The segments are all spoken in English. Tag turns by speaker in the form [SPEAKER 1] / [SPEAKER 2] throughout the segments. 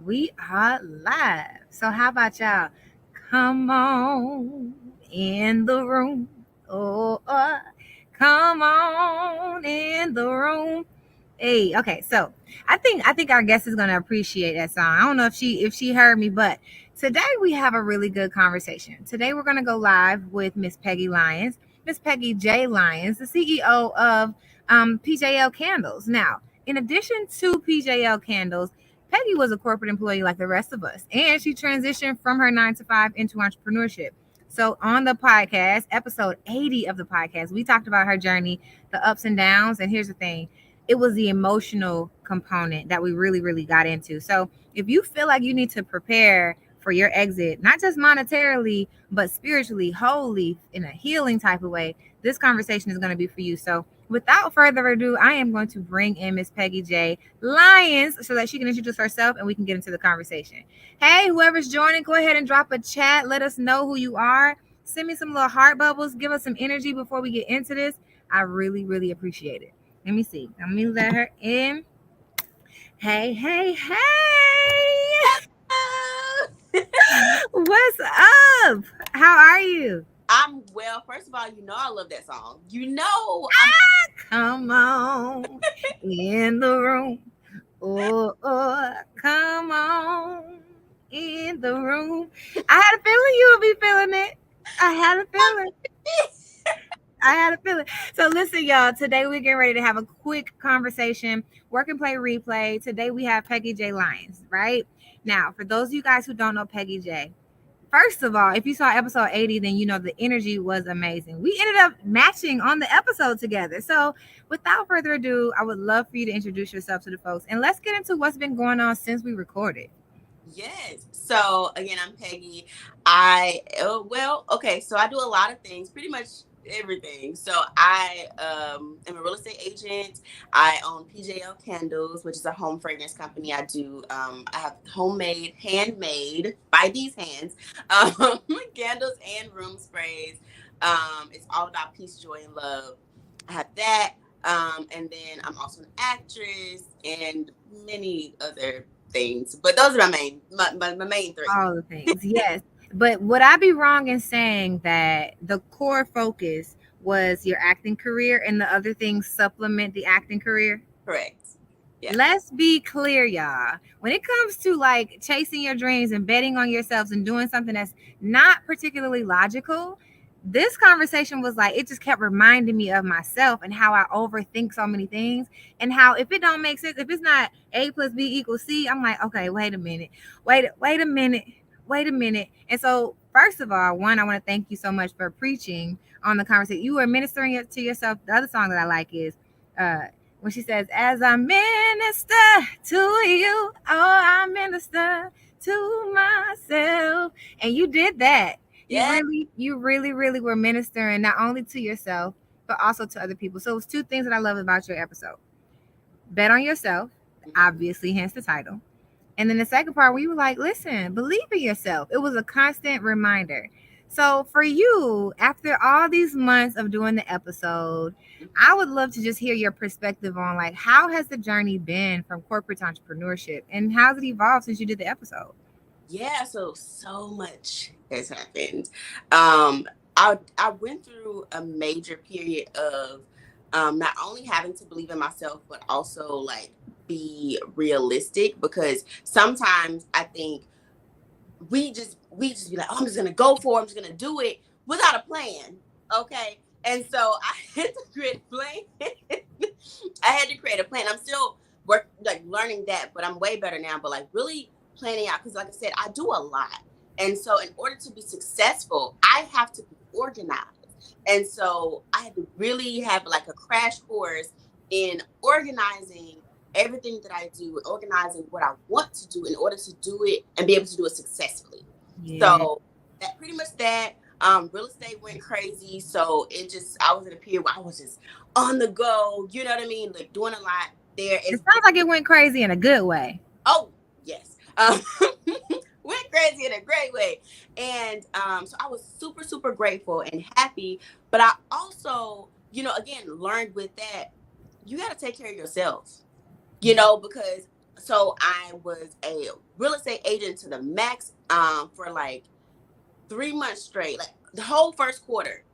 [SPEAKER 1] We are live. So how about y'all? Come on in the room. Oh, come on in the room. Hey, okay. So I think our guest is gonna appreciate that song. I don't know if she heard me, but today we have a really good conversation. Today we're gonna go live with Miss Peggy Lyons, Miss Peggy J. Lyons, the CEO of PJL Candles. Now, in addition to PJL Candles, Peggy was a corporate employee like the rest of us, and she transitioned from her 9 to 5 into entrepreneurship. So, on the podcast, episode 80 of the podcast, we talked about her journey, the ups and downs. And here's the thing, it was the emotional component that we really, really got into. So, if you feel like you need to prepare for your exit, not just monetarily, but spiritually, wholly, in a healing type of way, this conversation is going to be for you. So, without further ado, I am going to bring in Miss Peggy J. Lyons so that she can introduce herself and we can get into the conversation. Hey, whoever's joining, go ahead and drop a chat. Let us know who you are. Send me some little heart bubbles. Give us some energy before we get into this. I really, really appreciate it. Let me see. Let me let her in. Hey, hey, hey. What's up? How are you?
[SPEAKER 2] I'm well. First of all, I love that song. I'm
[SPEAKER 1] Come on in the room. Oh, come on in the room. I had a feeling you would be feeling it. I had a feeling. I had a feeling. So listen, y'all. Today we're getting ready to have a quick conversation. Work and play replay. Today we have Peggy J. Lyons. Right now, for those of you guys who don't know Peggy J, first of all, if you saw episode 80, then you know the energy was amazing. We ended up matching on the episode together. So without further ado, I would love for you to introduce yourself to the folks and let's get into what's been going on since we recorded.
[SPEAKER 2] yes. So again, I'm Peggy. Okay. So I do a lot of things, pretty much everything. So I am a real estate agent. I own PJL Candles, which is a home fragrance company. I have homemade, handmade by these hands, candles and room sprays. It's all about peace, joy, and love. I have that. And then I'm also an actress and many other things. But those are my main three.
[SPEAKER 1] All the things, yes. But would I be wrong in saying that the core focus was your acting career and the other things supplement the acting career?
[SPEAKER 2] Correct. Yeah.
[SPEAKER 1] Let's be clear, y'all. When it comes to like chasing your dreams and betting on yourselves and doing something that's not particularly logical, this conversation was like it just kept reminding me of myself and how I overthink so many things and how if it don't make sense, if it's not A plus B equals C, I'm like, okay, wait a minute, wait a minute, wait a minute. And so, first of all, one, I want to thank you so much for preaching on the conversation. You were ministering it to yourself. The other song that I like is uh when she says, "As I minister to you, oh, I minister to myself," and you did that.
[SPEAKER 2] Yeah.
[SPEAKER 1] You really, really were ministering not only to yourself but also to other people. So it's two things that I love about your episode: bet on yourself, obviously, hence the title, and then the second part where you were like, listen, believe in yourself. It was a constant reminder. So for you, after all these months of doing the episode, I would love to just hear your perspective on like how has the journey been from corporate to entrepreneurship and how's it evolved since you did the episode?
[SPEAKER 2] Yeah. So much has happened. Um, I went through a major period of not only having to believe in myself, but also like be realistic because sometimes I think we just be like, oh, I'm just gonna go for it, I'm just gonna do it without a plan. Okay. And so I had to create a plan. I had to create a plan. I'm still learning that, but I'm way better now. But like really planning out because like I said, I do a lot. And so in order to be successful, I have to be organized. And so I had to really have like a crash course in organizing everything that I do, organizing what I want to do in order to do it and be able to do it successfully.
[SPEAKER 1] Yeah.
[SPEAKER 2] So that pretty much that. Real estate went crazy. So I was in a period where I was just on the go, you know what I mean? Like doing a lot there.
[SPEAKER 1] It sounds like it went crazy in a good way.
[SPEAKER 2] Oh, yes. Went crazy in a great way. And so I was super, super grateful and happy. But I also, again, learned with that, you got to take care of yourself, because So I was a real estate agent to the max for like 3 months straight, like the whole first quarter.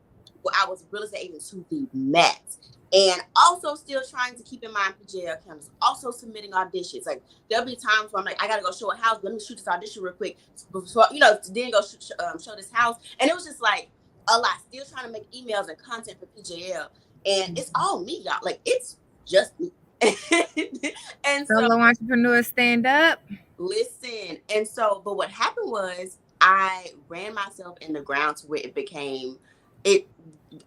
[SPEAKER 2] Well, I was a real estate agent to the max. And also still trying to keep in mind PJL cameras, also submitting auditions. Like there'll be times where I'm like, I gotta go show a house. Let me shoot this audition real quick before, then go show this house. And it was just like a lot. Still trying to make emails and content for PJL, and it's all me, y'all. Like it's just me. And so
[SPEAKER 1] Solo entrepreneurs stand up.
[SPEAKER 2] listen, and so, but what happened was I ran myself in the ground to where it became it.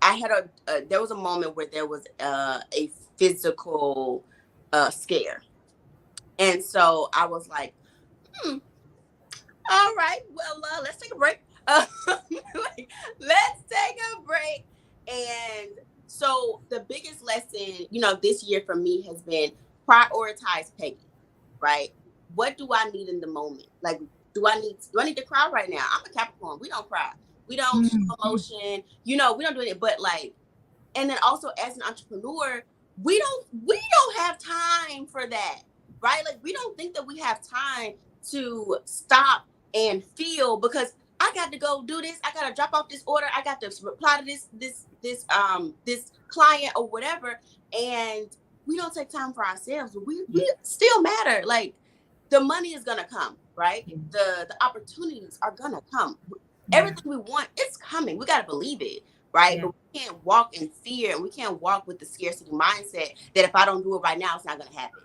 [SPEAKER 2] I had there was a moment where there was a physical scare, and so I was like, all right, well, let's take a break. Like, let's take a break. And so the biggest lesson, this year for me has been prioritize Peggy, right? What do I need in the moment? Like, do I need to cry right now? I'm a Capricorn. We don't cry. We don't show emotion. We don't do it. But like, and then also as an entrepreneur, we don't have time for that, right? Like we don't think that we have time to stop and feel, because I got to go do this. I got to drop off this order. I got to reply to this client or whatever, and we don't take time for ourselves. But we still matter. Like the money is gonna come, right? The opportunities are gonna come. Everything we want, it's coming. We gotta believe it, right? But we can't walk in fear, and we can't walk with the scarcity mindset that if I don't do it right now, it's not gonna happen.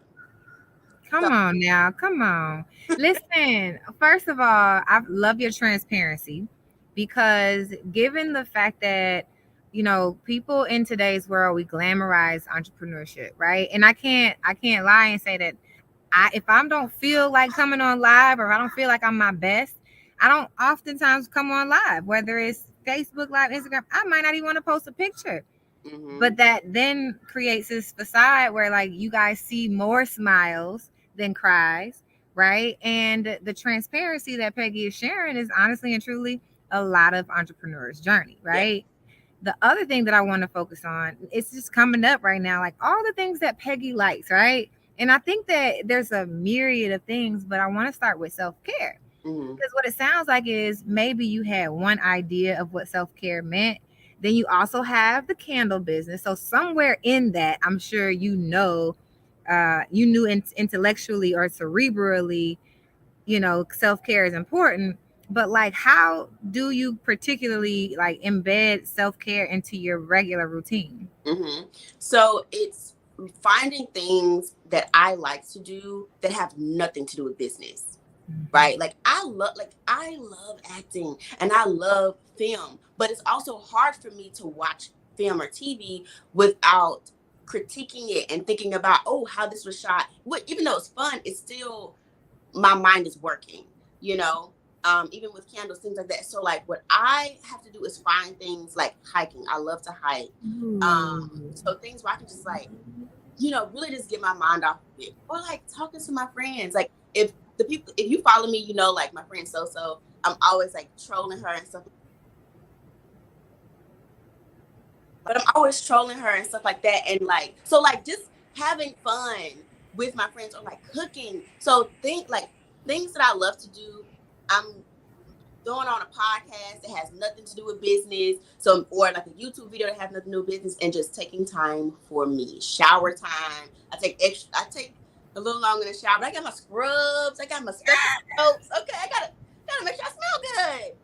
[SPEAKER 1] Come on now. Come on. Listen, first of all, I love your transparency, because given the fact that, people in today's world, we glamorize entrepreneurship, right? And I can't lie and say that if I don't feel like coming on live, or if I don't feel like I'm my best, I don't oftentimes come on live, whether it's Facebook Live, Instagram. I might not even want to post a picture. But that then creates this facade where like you guys see more smiles than cries, right? And the transparency that Peggy is sharing is honestly and truly a lot of entrepreneurs' journey, right? The other thing that I want to focus on, it's just coming up right now, like all the things that Peggy likes, right? And I think that there's a myriad of things, but I want to start with self-care. Because what it sounds like is maybe you had one idea of what self-care meant. Then you also have the candle business. So somewhere in that, I'm sure you knew intellectually or cerebrally, self-care is important. But like, how do you particularly like embed self-care into your regular routine?
[SPEAKER 2] So it's finding things that I like to do that have nothing to do with business. Right? Like I love acting and I love film, but it's also hard for me to watch film or TV without critiquing it and thinking about, oh, how this was shot. Even though it's fun, it's still, my mind is working, even with candles, things like that. So like what I have to do is find things like hiking. I love to hike. So things where I can just like, really just get my mind off of it. Or like talking to my friends. Like if you follow me, like my friend So, I'm always like trolling her and stuff. But I'm always trolling her and stuff like that. And like, so like just having fun with my friends, or like cooking. So things that I love to do, I'm going on a podcast that has nothing to do with business. So, or like a YouTube video that has nothing to do with business, and just taking time for me. Shower time. I take a little longer in the shower, but I got my scrubs, I got my special soaps. Okay, I gotta make sure I smell good.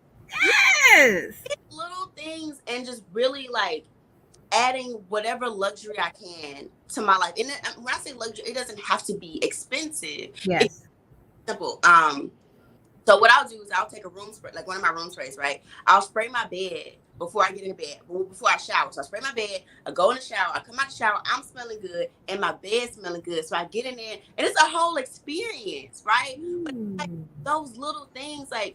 [SPEAKER 1] Yes.
[SPEAKER 2] Little things, and just really like adding whatever luxury I can to my life. And when I say luxury, it doesn't have to be expensive.
[SPEAKER 1] Yes.
[SPEAKER 2] It's simple. So what I'll do is I'll take a room spray, like one of my room sprays, right? I'll spray my bed before I get in the bed, before I shower. So I spray my bed, I go in the shower, I come out the shower, I'm smelling good, and my bed smelling good. So I get in there, and it's a whole experience, right? But like those little things, like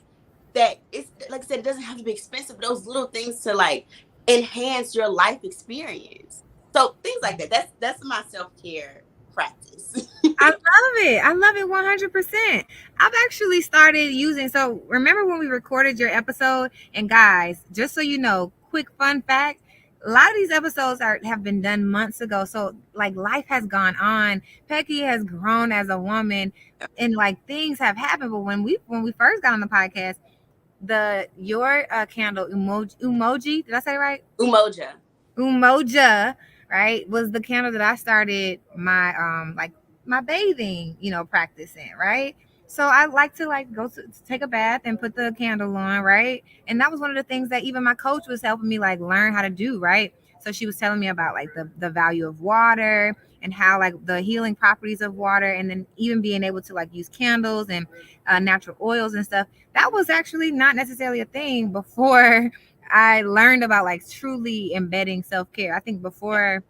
[SPEAKER 2] that, it's like I said, it doesn't have to be expensive. But those little things to like enhance your life experience. So things like that. That's my self-care practice.
[SPEAKER 1] I love it. I love it 100%. I've actually started using, so remember when we recorded your episode, and guys, just so you know, quick fun fact, A lot of these episodes have been done months ago. So like life has gone on. Peggy has grown as a woman and like things have happened. But when we first got on the podcast, the your candle emoji, did I say it right?
[SPEAKER 2] Umoja.
[SPEAKER 1] Umoja, right, was the candle that I started my like my bathing, practice in, right? So I like to like go to take a bath and put the candle on, right? And that was one of the things that even my coach was helping me like learn how to do, right? So she was telling me about like the value of water and how like the healing properties of water, and then even being able to like use candles and natural oils and stuff. That was actually not necessarily a thing before I learned about like truly embedding self care. I think before,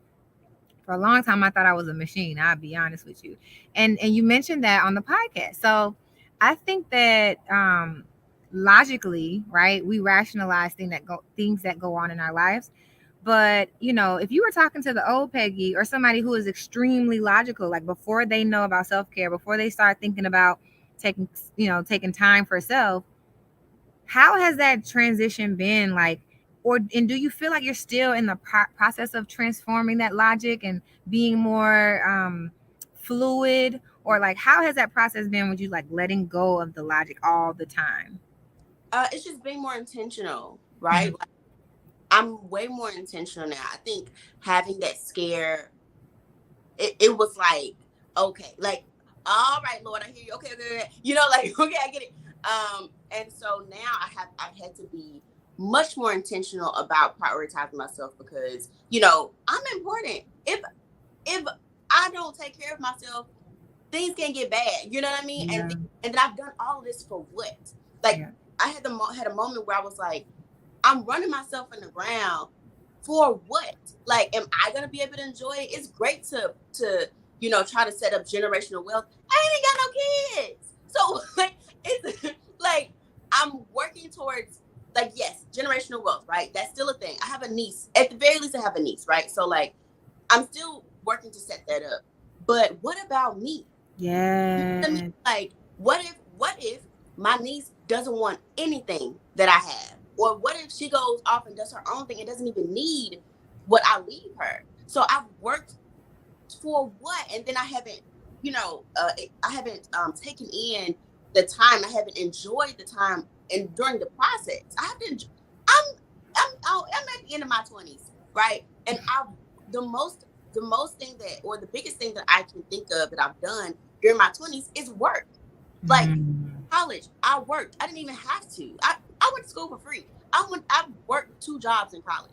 [SPEAKER 1] for a long time, I thought I was a machine. I'll be honest with you. And you mentioned that on the podcast. So I think that logically, right, we rationalize things that go on in our lives. But if you were talking to the old Peggy or somebody who is extremely logical, like before they know about self care, before they start thinking about taking taking time for self, how has that transition been like? And do you feel like you're still in the process of transforming that logic and being more fluid, or like how has that process been with you like letting go of the logic all the time?
[SPEAKER 2] It's just being more intentional, right?
[SPEAKER 1] Mhm.
[SPEAKER 2] Like, I'm way more intentional now. I think having that scare, it was like, okay, like, all right, Lord, I hear you. Okay, okay, okay. Like, okay, I get it. And so now I've had to be much more intentional about prioritizing myself because, I'm important. If I don't take care of myself, things can get bad. You know what I mean?
[SPEAKER 1] Yeah,
[SPEAKER 2] And then I've done all of this for what? Like,
[SPEAKER 1] yeah,
[SPEAKER 2] I had a moment where I was like, I'm running myself in the ground for what? Like, am I gonna be able to enjoy it? It's great to try to set up generational wealth. I ain't even got no kids, so like it's like I'm working towards, like, yes, generational wealth, right? That's still a thing. I have a niece. At the very least, I have a niece, right? So like I'm still working to set that up. But what about me? You know what I mean?
[SPEAKER 1] yeah.
[SPEAKER 2] Like, what if my niece doesn't want anything that I have? Or what if she goes off and does her own thing and doesn't even need what I leave her? So I've worked for what? And then I haven't taken in the time. I haven't enjoyed the time and during the process. I have to I'm I'm at the end of my 20s, right? And the most thing that, or the biggest thing that I can think of that I've done during my 20s is work. Like,
[SPEAKER 1] Mm.
[SPEAKER 2] college, I worked. I didn't even have to. I went to school for free. I worked 2 jobs in college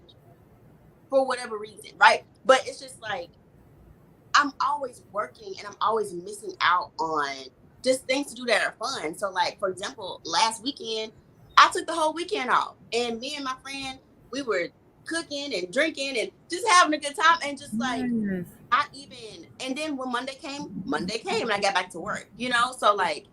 [SPEAKER 2] for whatever reason, right? But it's just like I'm always working and I'm always missing out on just things to do that are fun. So, like, for example, last weekend, I took the whole weekend off, and me and my friend, we were cooking and drinking and just having a good time, and just like
[SPEAKER 1] Yes.
[SPEAKER 2] not even. And then when Monday came, and I got back to work. So like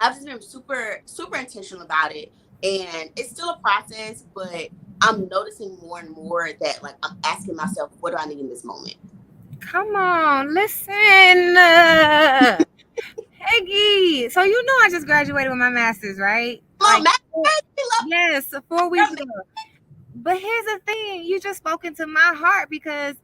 [SPEAKER 2] I've just been super super intentional about it, and it's still a process, but I'm noticing more and more that, like, I'm asking myself, what do I need in this moment?
[SPEAKER 1] Come on, listen. Peggy. So I just graduated with my master's, right?
[SPEAKER 2] Come on,
[SPEAKER 1] Like,
[SPEAKER 2] Matt. We love
[SPEAKER 1] yes, 4 weeks
[SPEAKER 2] girl,
[SPEAKER 1] ago. But here's the thing, you just spoke into my heart because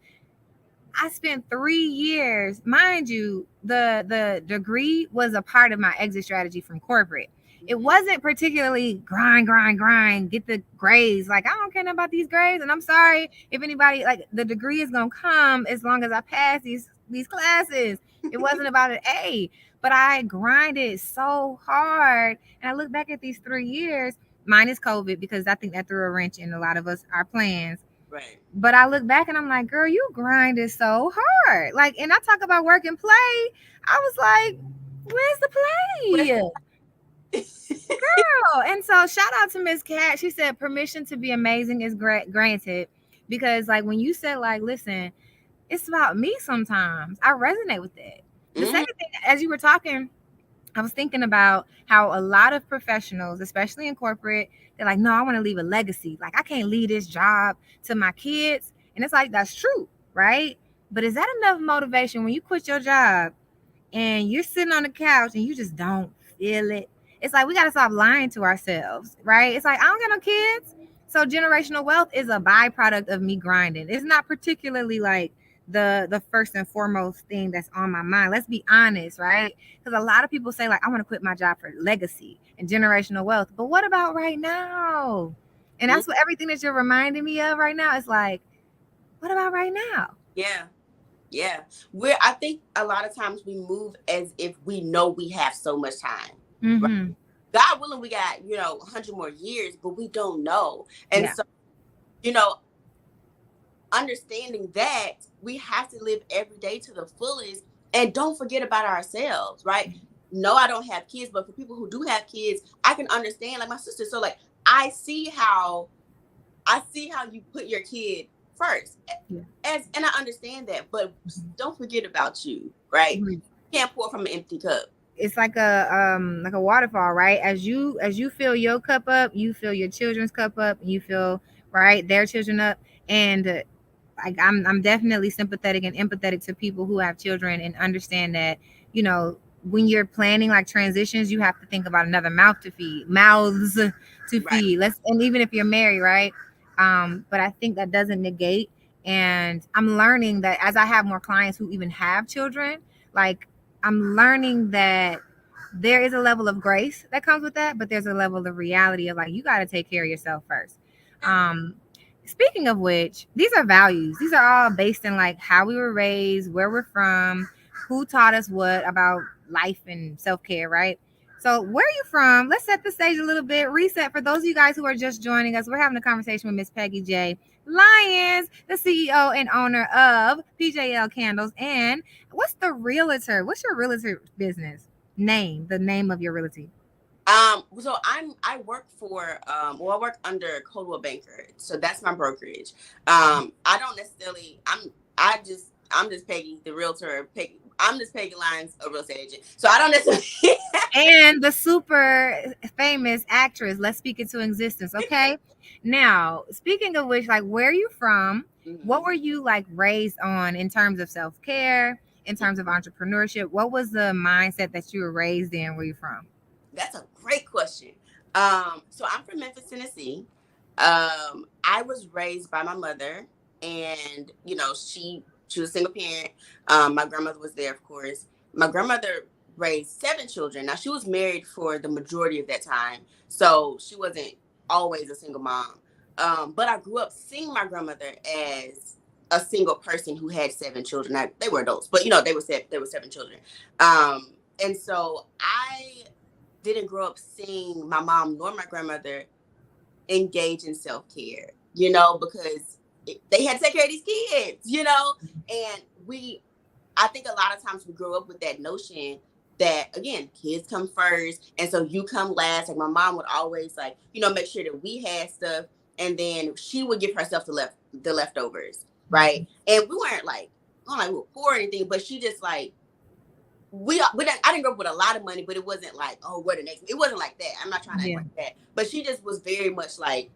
[SPEAKER 1] I spent 3 years, mind you. The degree was a part of my exit strategy from corporate. It
[SPEAKER 2] Mhm.
[SPEAKER 1] wasn't particularly grind, grind, grind, get the grades. Like, I don't care about these grades, and I'm sorry if anybody, like, the degree is gonna come as long as I pass these classes. It wasn't about an A, but I grinded so hard, and I look back at these 3 years, minus COVID, because I think that threw a wrench in a lot of us our plans.
[SPEAKER 2] Right.
[SPEAKER 1] But I look back and I'm like, girl, you grinded so hard. Like, and I talk about work and play. I was like, where's the
[SPEAKER 2] Where's
[SPEAKER 1] play? Girl. And so shout out to Miss Cat. She said permission to be amazing is granted. Because like when you said, like, listen, it's about me sometimes. I resonate with that. The
[SPEAKER 2] Mhm.
[SPEAKER 1] second thing, as you were talking, I was thinking about how a lot of professionals, especially in corporate, they're like, no, I want to leave a legacy. Like, I can't leave this job to my kids. And it's like, that's true, right? But is that enough motivation when you quit your job and you're sitting on the couch and you just don't feel it? It's like we got to stop lying to ourselves, right? It's like, I don't got no kids. So generational wealth is a byproduct of me grinding. It's not particularly like the first and foremost thing that's on my mind. Let's be honest, right? Because a lot of people say like I want to quit my job for legacy and generational wealth. But what about right now? And that's what everything that you're reminding me of right now is like, what about right now?
[SPEAKER 2] Yeah. Yeah. I think a lot of times we move as if we know we have so much time. Right?
[SPEAKER 1] Mm-hmm.
[SPEAKER 2] God willing, we got, 100 more years, but we don't know. And
[SPEAKER 1] Yeah.
[SPEAKER 2] so, understanding that we have to live every day to the fullest and don't forget about ourselves, right? No, I don't have kids, but for people who do have kids, I can understand, like my sister. So like I see how you put your kid first.
[SPEAKER 1] Yeah.
[SPEAKER 2] And I understand that, but don't forget about you, right?
[SPEAKER 1] Mhm.
[SPEAKER 2] You can't pour from an empty cup.
[SPEAKER 1] It's like a waterfall, right? As you fill your cup up, you fill your children's cup up, you fill right their children up, and like I'm definitely sympathetic and empathetic to people who have children and understand that you know when you're planning like transitions, you have to think about another mouths to
[SPEAKER 2] Right.
[SPEAKER 1] feed. Let's and even if you're married, right? But I think that doesn't negate. And I'm learning that as I have more clients who even have children, like I'm learning that there is a level of grace that comes with that, but there's a level of reality of like you got to take care of yourself first. Um, Speaking of which, these are values. These are all based in like how we were raised, where we're from, who taught us what about life and self care, right? So, where are you from? Let's set the stage a little bit. Reset for those of you guys who are just joining us. We're having a conversation with Miss Peggie J. Lyons, the CEO and owner of PJL Candles. And what's the realtor? What's your realtor business name? The name of your realty?
[SPEAKER 2] So I work for I work under Coldwell Banker, so that's my brokerage. I don't necessarily I'm just Peggy, the realtor. Peggy, I'm just Peggy Lyons, a real estate agent. So I don't necessarily.
[SPEAKER 1] And the super famous actress. Let's speak it to existence. Okay. Now, speaking of which, like, where are you from? What were you like raised on in terms of self care, in terms of entrepreneurship? What was the mindset that you were raised in? Where you from?
[SPEAKER 2] That's a great question. So I'm from Memphis, Tennessee. I was raised by my mother, and she was a single parent. My grandmother was there, of course. My grandmother raised 7 children. Now she was married for the majority of that time, so she wasn't always a single mom. But I grew up seeing my grandmother as a single person who had 7 children. They were adults, but they were 7 children. And so I didn't grow up seeing my mom nor my grandmother engage in self-care, because they had to take care of these kids, and I think a lot of times we grow up with that notion that, again, kids come first, and so you come last. Like my mom would always make sure that we had stuff, and then she would give herself the leftovers, right? And we weren't not like we were poor or anything, but she just like I didn't grow up with a lot of money, but it wasn't like, oh, what the next. It wasn't like that. I'm not trying to act like that, but she just was very much like,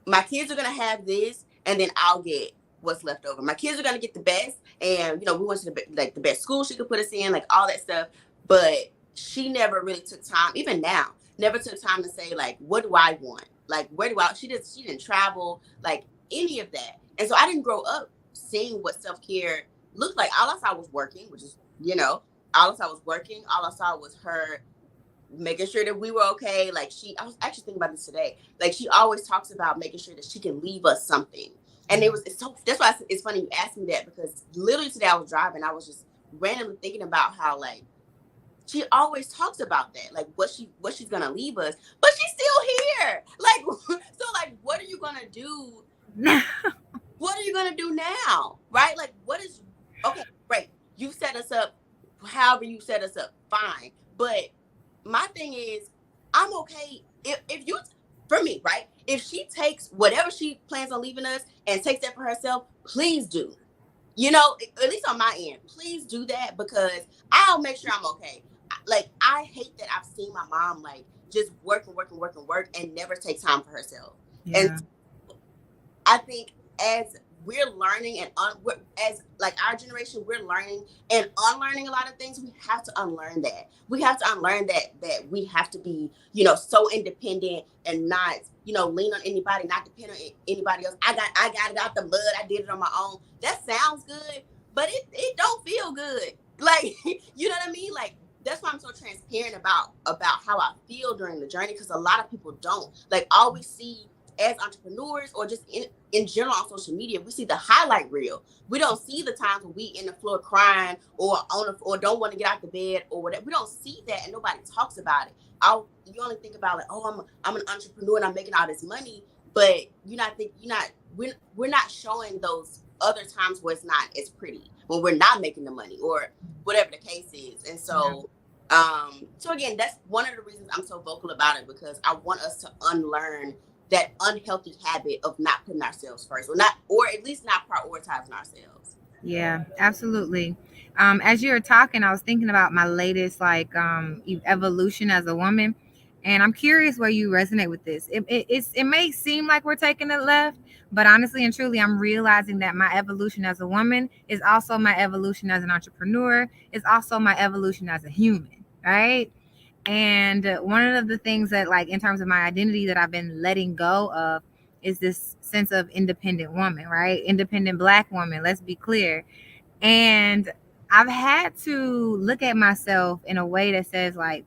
[SPEAKER 2] my kids are gonna have this, and then I'll get what's left over. My kids are gonna get the best, and we went to the best school she could put us in, like all that stuff. But she never really took time, even now, never took time to say like, what do I want? Like, where do I? She didn't travel, like any of that, and so I didn't grow up seeing what self care looked like. All I saw was working, which is all I saw was working. All I saw was her making sure that we were okay. I was actually thinking about this today. Like she always talks about making sure that she can leave us something. And that's why it's funny you asked me that, because literally today I was driving. I was just randomly thinking about how she always talks about that, like what she's gonna leave us, but she's still here. What are you gonna do? What are you gonna do now? Right? Like, okay, great. You set us up however you set us up, fine. But my thing is, I'm okay if you, for me, right? If she takes whatever she plans on leaving us and takes that for herself, please do. At least on my end, please do that, because I'll make sure I'm okay. Like, I hate that I've seen my mom just work and work and work and work and never take time for herself.
[SPEAKER 1] Yeah.
[SPEAKER 2] And I think as we're learning and as like our generation, we're learning and unlearning a lot of things. We have to unlearn that. We have to unlearn that we have to be, so independent and not, lean on anybody, not depend on anybody else. I got it out the mud. I did it on my own. That sounds good, but it don't feel good. Like, you know what I mean? Like, that's why I'm so transparent about how I feel during the journey, because a lot of people don't. Like, all we see as entrepreneurs, or just in general on social media, we see the highlight reel. We don't see the times when we in the floor crying or or don't want to get out the bed or whatever. We don't see that, and nobody talks about it. You only think about like, oh, I'm an entrepreneur and I'm making all this money, but we're not showing those other times where it's not as pretty, when we're not making the money or whatever the case is. And so so again, that's one of the reasons I'm so vocal about it, because I want us to unlearn that unhealthy habit of not putting ourselves first, or at least not prioritizing ourselves.
[SPEAKER 1] Yeah, absolutely. As you were talking, I was thinking about my latest evolution as a woman, and I'm curious where you resonate with this. It may seem like we're taking it left, but honestly and truly, I'm realizing that my evolution as a woman is also my evolution as an entrepreneur. It's also my evolution as a human, right? And one of the things that, like, in terms of my identity that I've been letting go of is this sense of independent woman, right? Independent Black woman, let's be clear. And I've had to look at myself in a way that says, like,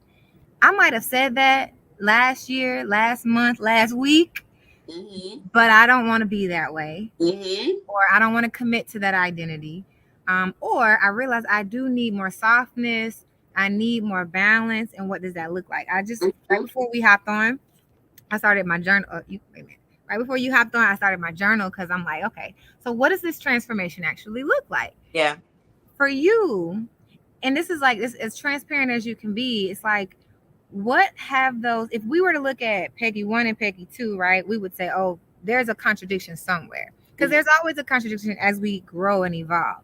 [SPEAKER 1] I might have said that last year, last month, last week, but I don't want to be that way. Or I don't want to commit to that identity. Or I realize I do need more softness. I need more balance. And what does that look like? I just, right before we hopped on, I started my journal. Wait a minute. Right before you hopped on, I started my journal, because I'm like, okay, so what does this transformation actually look like?
[SPEAKER 2] Yeah.
[SPEAKER 1] For you, and this is like, it's as transparent as you can be. It's like, what have those, if we were to look at Peggie 1 and Peggie 2, right, we would say, oh, there's a contradiction somewhere. Because there's always a contradiction as we grow and evolve.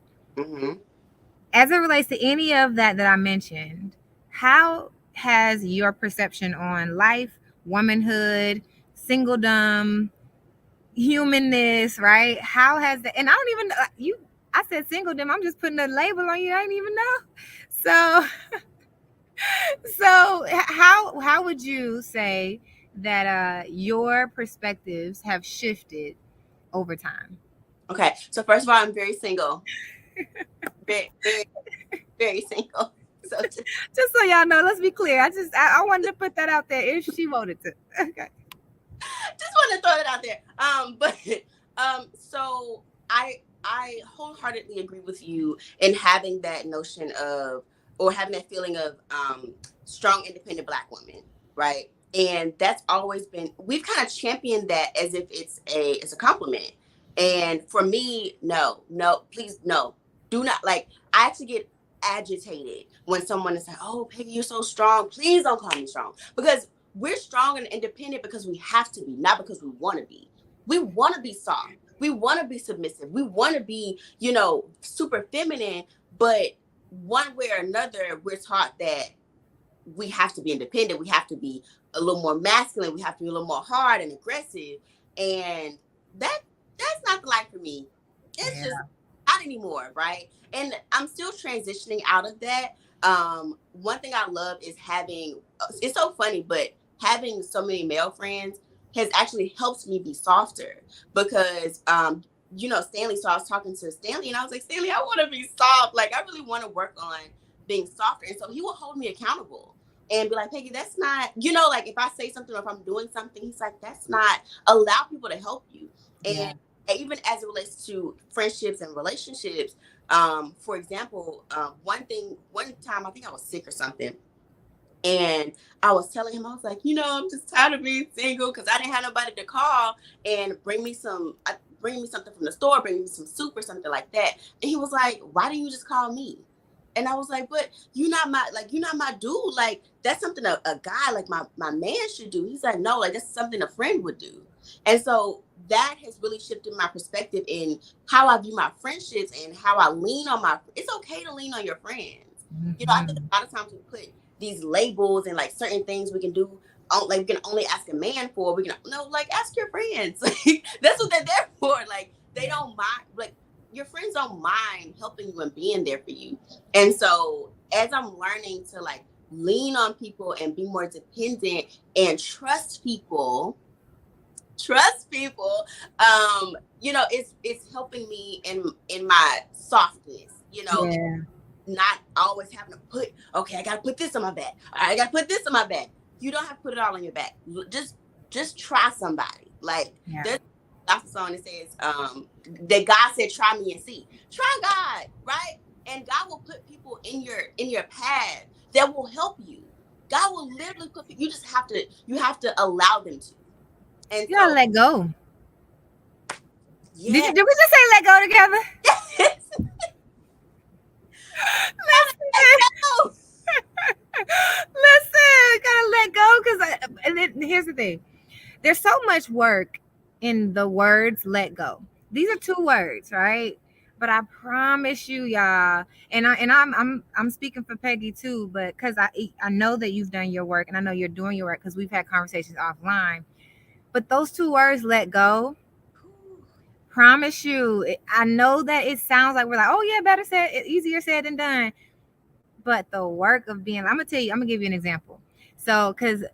[SPEAKER 1] As it relates to any of that I mentioned, how has your perception on life, womanhood, singledom, humanness, right? How has that, and I don't even know, I said singledom, I'm just putting a label on you, I didn't even know. So how would you say that your perspectives have shifted over time?
[SPEAKER 2] Okay, so first of all, I'm very single. very, very, very single. So
[SPEAKER 1] just so y'all know, let's be clear. I wanted to put that out there if she wanted to. Okay.
[SPEAKER 2] Just want to throw it out there. So I wholeheartedly agree with you in having that notion of, or having that feeling of strong, independent Black woman, right? And that's always been, we've kind of championed that as if it's a compliment. And for me, no, please, no, do not. Like, I actually get agitated when someone is like, oh, Peggie, you're so strong. Please don't call me strong. Because we're strong and independent because we have to be, not because we want to be. We want to be soft. We want to be submissive. We want to be, super feminine. But one way or another, we're taught that we have to be independent. We have to be a little more masculine. We have to be a little more hard and aggressive. And that's not the life for me. It's just not anymore, right? And I'm still transitioning out of that. One thing I love is it's so funny, but having so many male friends has actually helped me be softer, because Stanley, so I was talking to Stanley and I was like, Stanley, I want to be soft. Like, I really want to work on being softer. And so he will hold me accountable and be like, Peggie, that's not, like, if I say something or if I'm doing something, he's like, that's not, allow people to help you. And even as it relates to friendships and relationships, for example, one time I think I was sick or something. And I was telling him, I was like, I'm just tired of being single, because I didn't have nobody to call and bring me something from the store, bring me some soup or something like that. And he was like, why didn't you just call me? And I was like, but you're not my dude. Like, that's something a guy, like my man should do. He's like, no, like, that's something a friend would do. And so that has really shifted my perspective in how I view my friendships and how I lean on it's okay to lean on your friends. I think a lot of times we put these labels and like certain things we can do, like we can only ask a man for. Ask your friends. Like, that's what they're there for. Like, they don't mind, like your friends don't mind helping you and being there for you. And so as I'm learning to like lean on people and be more dependent and trust people, it's helping me in my softness,
[SPEAKER 1] Yeah.
[SPEAKER 2] not always having to put, okay, I gotta put this on my back. All right, I gotta put this on my back. You don't have to put it all on your back. Just try somebody. Like
[SPEAKER 1] Yeah.
[SPEAKER 2] there's a song that says that God said, try me and see. Try God, right? And God will put people in your path that will help you. God will literally put, you have to allow them to. And
[SPEAKER 1] You gotta
[SPEAKER 2] so
[SPEAKER 1] let go.
[SPEAKER 2] yeah.
[SPEAKER 1] Did we just say let go together? Listen, gotta let go because and then here's the thing. There's so much work in the words let go. These are two words, right? But I promise you, y'all, and I'm speaking for Peggy too, but because I know that you've done your work and I know you're doing your work because we've had conversations offline. But those two words, let go, promise you, I know that it sounds like we're like, oh yeah, better said, easier said than done. But the work of being, I'm gonna tell you, I'm gonna give you an example. So, because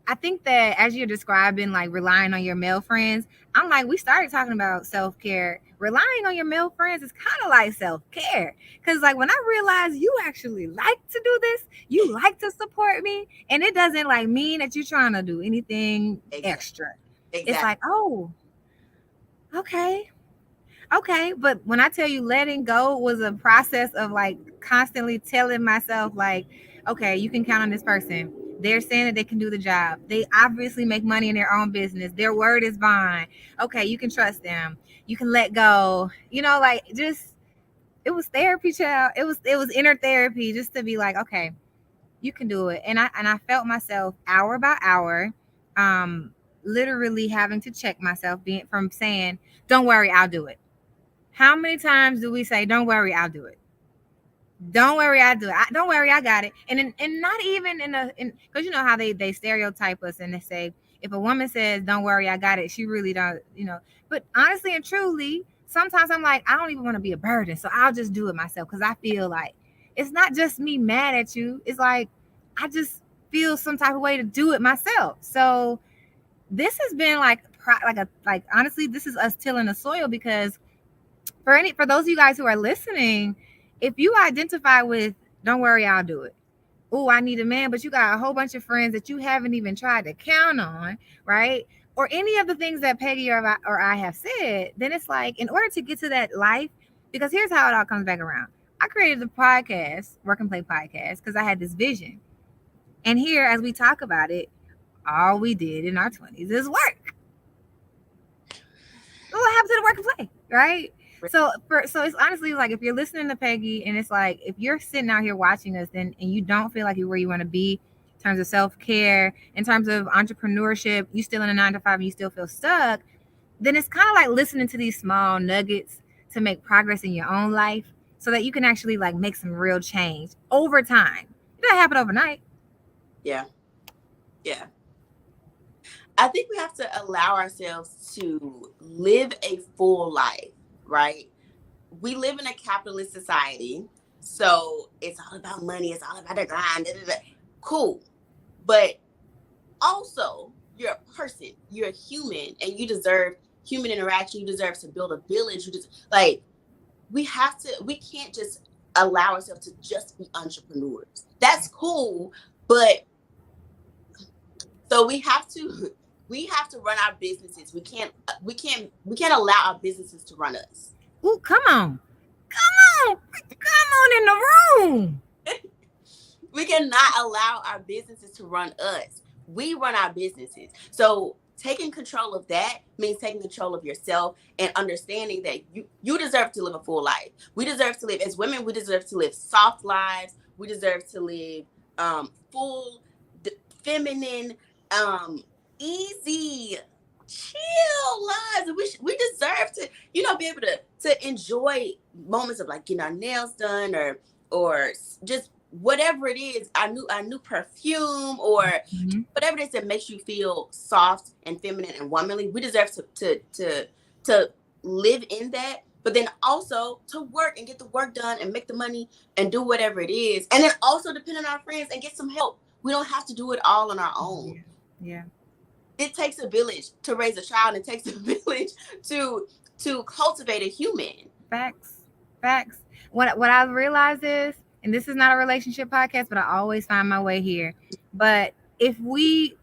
[SPEAKER 1] I think that as you're describing like relying on your male friends, I'm like, we started talking about self care. Relying on your male friends is kind of like self care. Because, like, when I realized you actually like to do this, you like to support me, and it doesn't like mean that you're trying to do anything extra. It's
[SPEAKER 2] Exactly.
[SPEAKER 1] like, oh, okay. Okay, but when I tell you letting go was a process of like constantly telling myself, like, okay, you can count on this person. They're saying that they can do the job. They obviously make money in their own business. Their word is bond. Okay, you can trust them. You can let go. Like just it was therapy, child. It was inner therapy just to be like, okay, you can do it. And I felt myself hour by hour, um, literally having to check myself, being from saying, "Don't worry, I'll do it." How many times do we say, "Don't worry, I'll do it"? Don't worry, I do it. Don't worry, I got it. And not even because you know how they stereotype us and they say if a woman says, "Don't worry, I got it," she really don't. But honestly and truly, sometimes I'm like, I don't even want to be a burden, so I'll just do it myself because I feel like it's not just me mad at you. It's like I just feel some type of way to do it myself. So this has been like honestly, this is us tilling the soil because for those of you guys who are listening, if you identify with "Don't worry, I'll do it." Oh, I need a man, but you got a whole bunch of friends that you haven't even tried to count on, right? Or any of the things that Peggy or I have said, then it's like in order to get to that life, because here's how it all comes back around. I created the podcast, Work and Play podcast, because I had this vision. And here, as we talk about it, all we did in our 20s is work. What happened to the work and play, right? So it's honestly like if you're listening to Peggy and it's like if you're sitting out here watching us and you don't feel like you're where you want to be in terms of self-care, in terms of entrepreneurship, you still in a 9 to 5 and you still feel stuck, then it's kind of like listening to these small nuggets to make progress in your own life so that you can actually like make some real change over time. It doesn't happen overnight.
[SPEAKER 2] Yeah. Yeah. I think we have to allow ourselves to live a full life, right? We live in a capitalist society, so it's all about money, it's all about the grind. Da, da, da. Cool. But also, you're a person, you're a human, and you deserve human interaction. You deserve to build a village. We can't just allow ourselves to just be entrepreneurs. That's cool, but so we have to run our businesses. We can't allow our businesses to run us.
[SPEAKER 1] Ooh, come on. Come on in the room.
[SPEAKER 2] We cannot allow our businesses to run us. We run our businesses. So taking control of that means taking control of yourself and understanding that you deserve to live a full life. We deserve to live, as women, we deserve to live soft lives. We deserve to live full, feminine, easy, chill lives. We deserve to, be able to enjoy moments of like getting our nails done or just whatever it is, our new perfume or whatever it is that makes you feel soft and feminine and womanly. We deserve to live in that, but then also to work and get the work done and make the money and do whatever it is. And then also depend on our friends and get some help. We don't have to do it all on our own.
[SPEAKER 1] Yeah.
[SPEAKER 2] It takes a village to raise a child. It takes a village to cultivate a human.
[SPEAKER 1] Facts. What I realize is, and this is not a relationship podcast, but I always find my way here. But if we,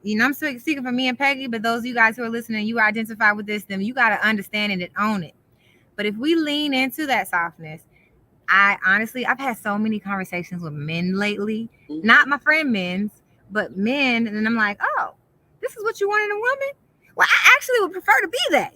[SPEAKER 1] I'm speaking for me and Peggy, but those of you guys who are listening, you identify with this, then you got to understand it and own it. But if we lean into that softness, I've had so many conversations with men lately, not my friend men's, but men. And I'm like, oh, this is what you want in a woman? Well, I actually would prefer to be that,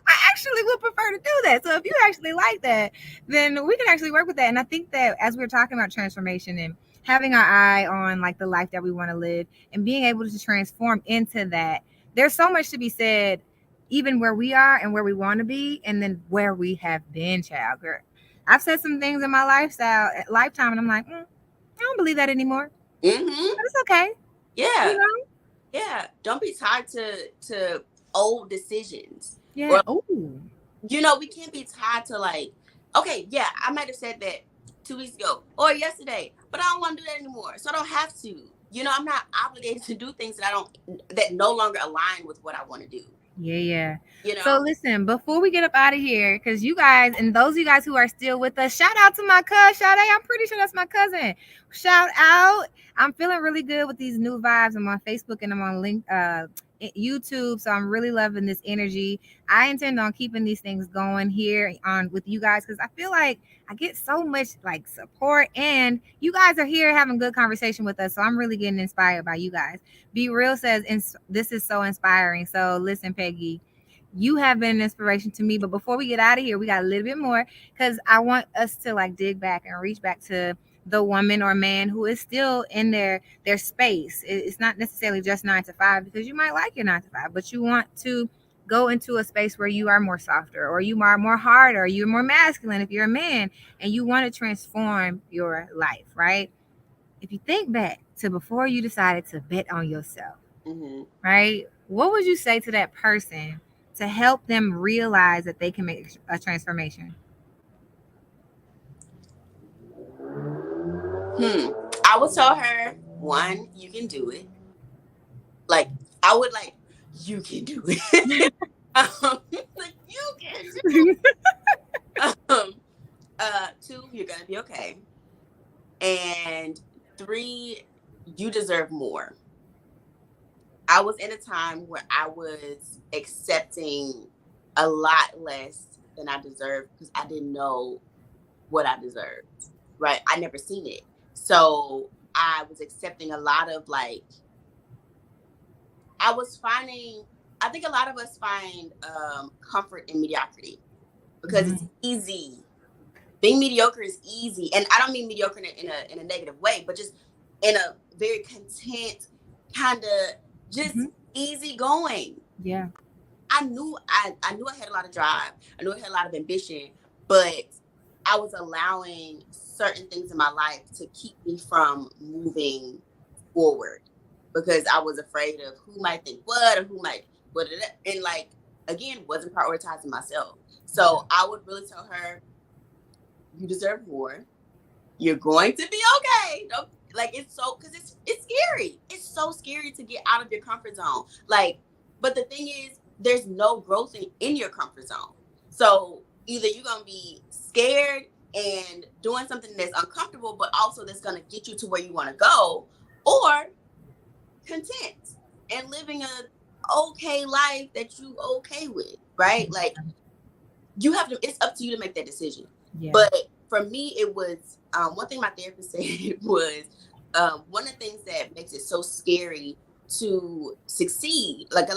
[SPEAKER 1] I actually would prefer to do that. So if you actually like that, then we can actually work with that. And I think that as we're talking about transformation and having our eye on like the life that we want to live and being able to transform into that, there's so much to be said, even where we are and where we want to be, and then where we have been, child. Girl, I've said some things in my lifetime, and I'm like, I don't believe that anymore. But it's okay.
[SPEAKER 2] Yeah. Yeah. Don't be tied to old decisions.
[SPEAKER 1] Yeah.
[SPEAKER 2] We can't be tied to like, okay, yeah, I might have said that 2 weeks ago or yesterday, but I don't want to do that anymore. So I don't have to. I'm not obligated to do things that no longer align with what I want to do.
[SPEAKER 1] Yeah. So listen, before we get up out of here, because you guys, and those of you guys who are still with us, shout out to my cousin, Sade. I'm pretty sure that's my cousin. Shout out. I'm feeling really good with these new vibes. I'm on Facebook and I'm on YouTube, so I'm really loving this energy. I intend on keeping these things going here on with you guys, because I feel like I get so much like support, and you guys are here having good conversation with us, so I'm really getting inspired by you guys. Be Real says this is so inspiring. So listen, Peggy, you have been an inspiration to me, but before we get out of here, we got a little bit more, because I want us to like dig back and reach back to the woman or man who is still in their space. It's not necessarily just 9 to 5, because you might like your 9 to 5, but you want to go into a space where you are more softer, or you are more harder, or you're more masculine if you're a man, and you want to transform your life, right? If you think back to before you decided to bet on yourself, right? What would you say to that person to help them realize that they can make a transformation?
[SPEAKER 2] I would tell her, one, you can do it. Like, I would like, you can do it. Like, you can do it. 2, you're gonna be okay. And 3, you deserve more. I was in a time where I was accepting a lot less than I deserved because I didn't know what I deserved, right? I never seen it. So I was accepting a lot of like, I think a lot of us find comfort in mediocrity because it's easy. Being mediocre is easy. And I don't mean mediocre in a negative way, but just in a very content, kind of just easy going.
[SPEAKER 1] Yeah.
[SPEAKER 2] I knew I had a lot of drive. I knew I had a lot of ambition, but I was allowing certain things in my life to keep me from moving forward because I was afraid of who might think what or who might what, and like, again, wasn't prioritizing myself. So I would really tell her, you deserve more. You're going to be okay. Don't, like, it's so, because it's scary. It's so scary to get out of your comfort zone. Like, but the thing is, there's no growth in your comfort zone. So either you're going to be scared and doing something that's uncomfortable, but also that's going to get you to where you want to go, or content and living a okay life that you okay with, right? Like, you have to, it's up to you to make that decision. Yeah. But for me, it was, one thing my therapist said was, one of the things that makes it so scary to succeed, like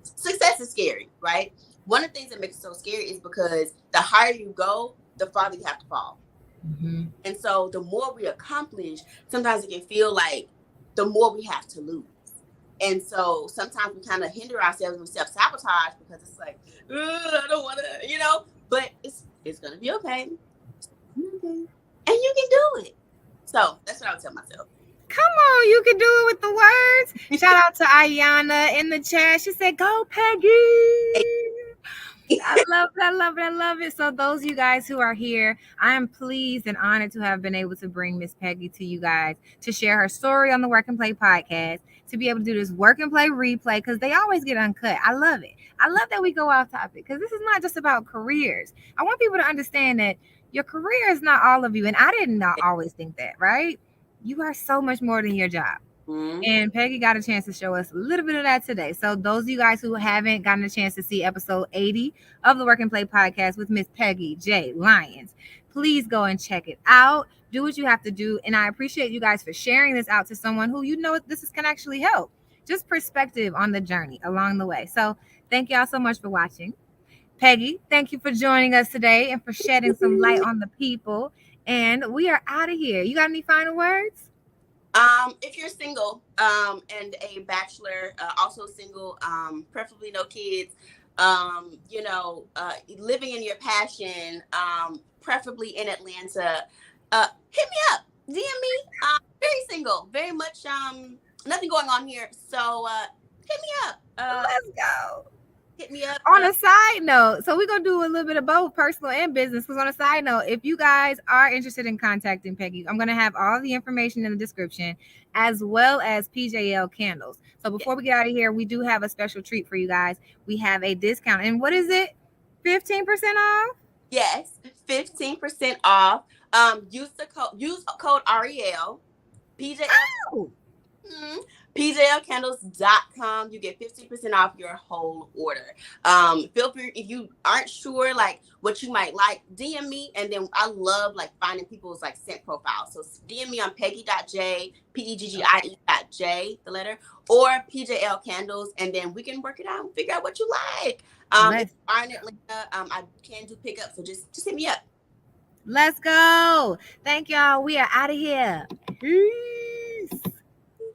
[SPEAKER 2] success is scary, right? One of the things that makes it so scary is because the higher you go, the farther you have to fall. Mm-hmm. And so the more we accomplish, sometimes it can feel like the more we have to lose. And so sometimes we kind of hinder ourselves with self-sabotage because it's like, I don't want to, but it's going to be okay. Okay. And you can do it. So that's what I would tell myself.
[SPEAKER 1] Come on, you can do it with the words. Shout out to Ayana in the chat. She said, "Go Peggy." I love it. I love it. I love it. So those of you guys who are here, I am pleased and honored to have been able to bring Miss Peggy to you guys to share her story on the Work and Play podcast, to be able to do this Work and Play replay because they always get uncut. I love it. I love that we go off topic because this is not just about careers. I want people to understand that your career is not all of you. And I did not always think that, right? You are so much more than your job. And Peggy got a chance to show us a little bit of that today. So those of you guys who haven't gotten a chance to see episode 80 of the Work and Play podcast with Miss Peggie J. Lyons, please go and check it out. Do what you have to do. And I appreciate you guys for sharing this out to someone who you know this can actually help. Just perspective on the journey along the way. So thank y'all so much for watching. Peggy, thank you for joining us today and for shedding some light on the people. And we are out of here. You got any final words?
[SPEAKER 2] If you're single, and a bachelor, also single, preferably no kids, living in your passion, preferably in Atlanta, hit me up, DM me. Very single, very much, nothing going on here. So, hit me up.
[SPEAKER 1] Let's go.
[SPEAKER 2] Hit me up.
[SPEAKER 1] On a side note, so we're going to do a little bit of both personal and business. Because on a side note, if you guys are interested in contacting Peggy, I'm going to have all the information in the description, as well as PJL candles. So before we get out of here, we do have a special treat for you guys. We have a discount. And what is it? 15% off?
[SPEAKER 2] Yes, 15% off. Use code REL. PJL.
[SPEAKER 1] Oh.
[SPEAKER 2] PJLcandles.com. You get 15% off your whole order. Feel free, if you aren't sure like what you might like, DM me, and then I love like finding people's like scent profiles. So DM me on Peggie.J, PEGGIE.J, the letter, or PJL Candles, and then we can work it out and figure out what you like. If you are in Atlanta, I can do pickup, so just hit me up.
[SPEAKER 1] Let's go. Thank y'all. We are out of here.